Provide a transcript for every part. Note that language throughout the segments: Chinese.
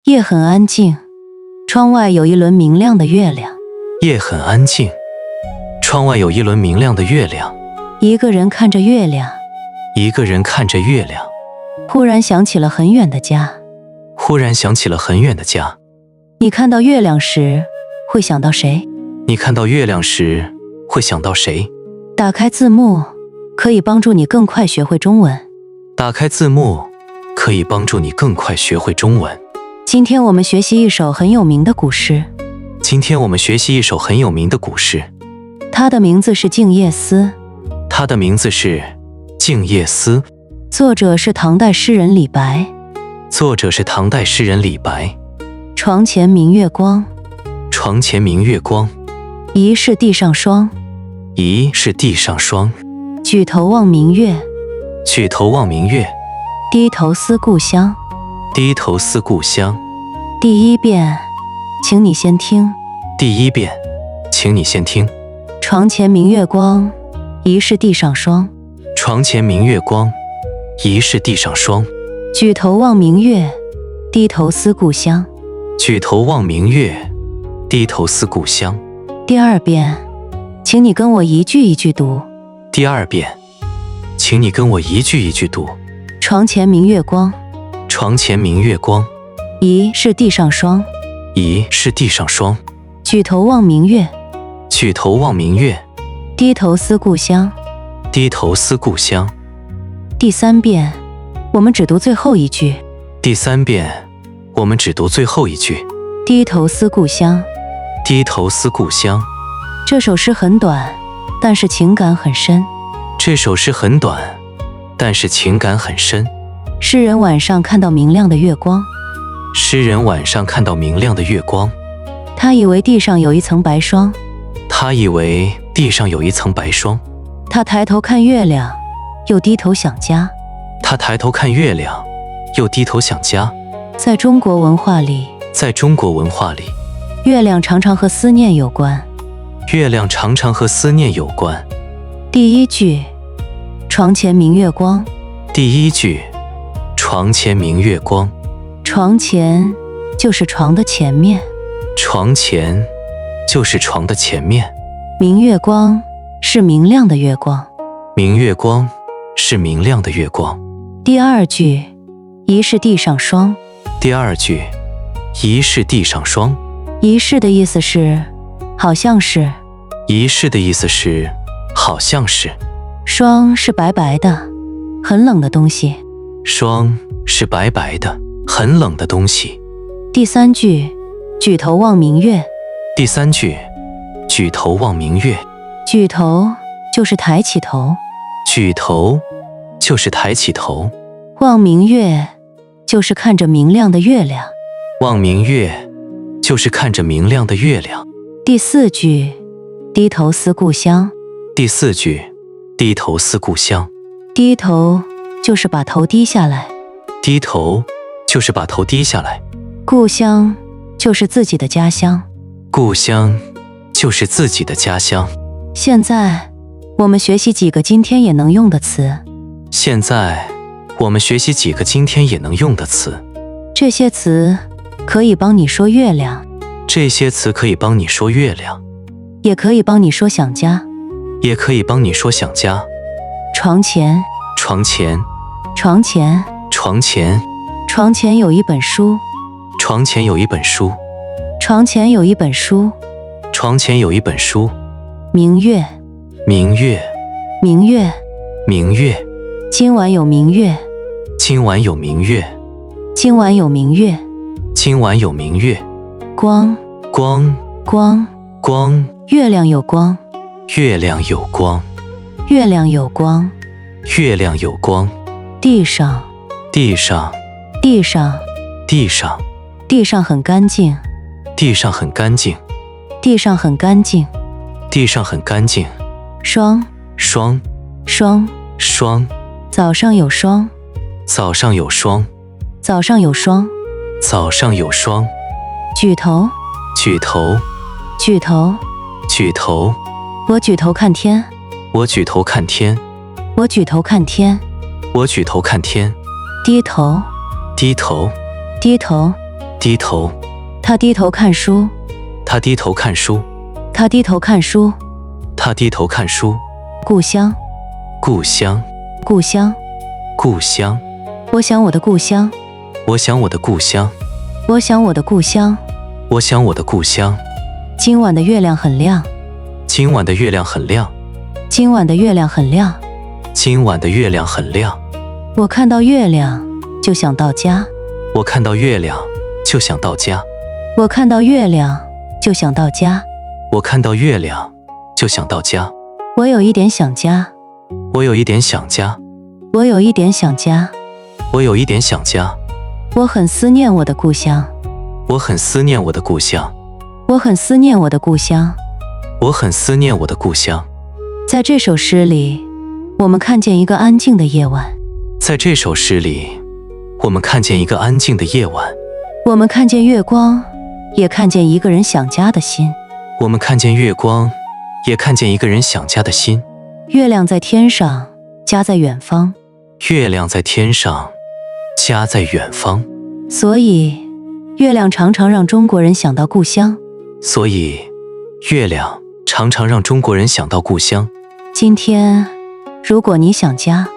夜很安静，窗外有一轮明亮的月亮。夜很安静，窗外有一轮明亮的月亮。一个人看着月亮，一个人看着月亮，忽然想起了很远的家。忽然想起了很远的家。你看到月亮时，会想到谁？你看到月亮时，会想到谁？打开字幕，可以帮助你更快学会中文。打开字幕，可以帮助你更快学会中文。今天我们学习一首很有名的古诗。今天我们学习一首很有名的古诗，它的名字是《静夜思》。它的名字是《静夜思》，作者是唐代诗人李白。作者是唐代诗人李白。床前明月光，床前明月光，疑是地上霜。疑是地上霜。举头望明月，举头望明月，低头思故乡。低头思故乡。第一遍，请你先听。第一遍，请你先听。床前明月光，疑是地上霜。床前明月光，疑是地上霜。举头望明月，低头思故乡。举头望明月，低头思故乡。第二遍，请你跟我一句一句读。第二遍，请你跟我一句一句读。床前明月光，床前明月光，疑是地上霜。疑是地上霜。举头望明月，举头望明月，低头思故乡。低头思故乡。第三遍，我们只读最后一句。第三遍，我们只读最后一句。低头思故乡。低头思故乡。这首诗很短，但是情感很深。这首诗很短，但是情感很深。诗人晚上看到明亮的月光。诗人晚上看到明亮的月光，他以为地上有一层白霜。他以为地上有一层白霜。他抬头看月亮，又低头想家。他抬头看月亮，又低头想家。在中国文化里，在中国文化里，月亮常常和思念有关。月亮常常和思念有关。第一句，床前明月光。第一句，床前明月光。床前就是床的前面。床前就是床的前面。明月光是明亮的月光。明月光是明亮的月光。第二句，疑是地上霜。第二句，疑是地上霜。疑是的意思是好像是。疑是的意思是好像是。霜是白白的，很冷的东西。霜是白白的，很冷的东西。第三句，举头望明月。第三句，举头望明月。举头就是抬起头。举头就是抬起头。望明月就是看着明亮的月亮。望明月就是看着明亮的月亮。第四句，低头思故乡。第四句，低头思故乡。低头就是把头低下来。低头就是把头低下来。故乡就是自己的家乡。故乡就是自己的家乡。现在我们学习几个今天也能用的词。现在我们学习几个今天也能用的词。这些词可以帮你说月亮。这些词可以帮你说月亮，也可以帮你说想家。也可以帮你说想家。床前，床前，床前，床前，床前有一本书。床前有一本书。床前有一本书。床前有一本书。明月，明月，明月，明月。今晚有明月。今晚有明月。今晚有明月。今晚有明月。光，光，光，光。月亮有光。月亮有光。月亮有光。月亮有光。地上，地上，地上，地上，地上很干净。地上很干净。地上很干净。地上很干净。霜，霜，霜，霜。早上有霜。早上有霜。早上有霜。早上有霜。举头，举头，举头，举头。我举头看天。我举头看天。我举头看天。我举头看天。低头，低头，低头，低低头，他低头看书，他低头看书，他低头看书。他低头看书。故乡，故乡，故乡，故乡。我想我的故乡，我想我的故乡，我想我的故乡。我想我的故乡。今晚的月亮很亮，今晚的月亮很亮，今晚的月亮很亮。今晚的月亮很亮。我看到月亮就想到家，我看到月亮就想到家，我看到月亮就想到家。我看到月亮就想到家。我有一点想家，我有一点想家，我有一点想家。我有一点想家。我很思念我的故乡，我很思念我的故乡，我很思念我的故乡。我很思念我的故乡。在这首诗里，我们看见一个安静的夜晚。在这首诗里，我们看见一个安静的夜晚。我们看见月光，也看见一个人想家的心。我们看见月光，也看见一个人想家的心。月亮在天上，家在远方。月亮在天上，家在远方。所以，月亮常常让中国人想到故乡。所以，月亮常常让中国人想到故乡。今天，如果你想家，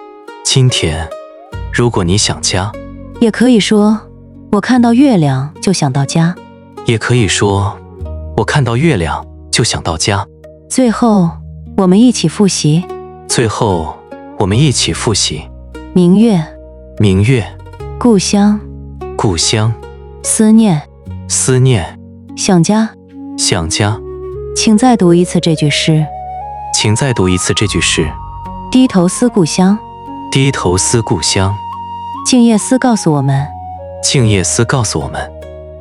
今天，如果你想家，也可以说，我看到月亮就想到家。也可以说，我看到月亮就想到家。最后，我们一起复习。最后，我们一起复习。明月，明月，故乡，故乡，思念，思念，想家。想家。请再读一次这句诗。请再读一次这句诗。低头思故乡，低头思故乡。静夜思告诉我们，静夜思告诉我们，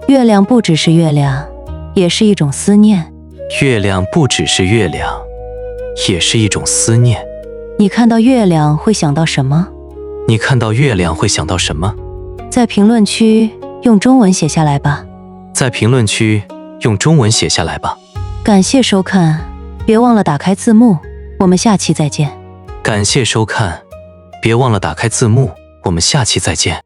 月亮不只是月亮，也是一种思念。月亮不只是月亮，也是一种思念。你看到月亮会想到什么？你看到月亮会想到什么？在评论区用中文写下来吧。在评论区用中文写下来吧。感谢收看，别忘了打开字幕，我们下期再见。感谢收看，别忘了打开字幕，我们下期再见。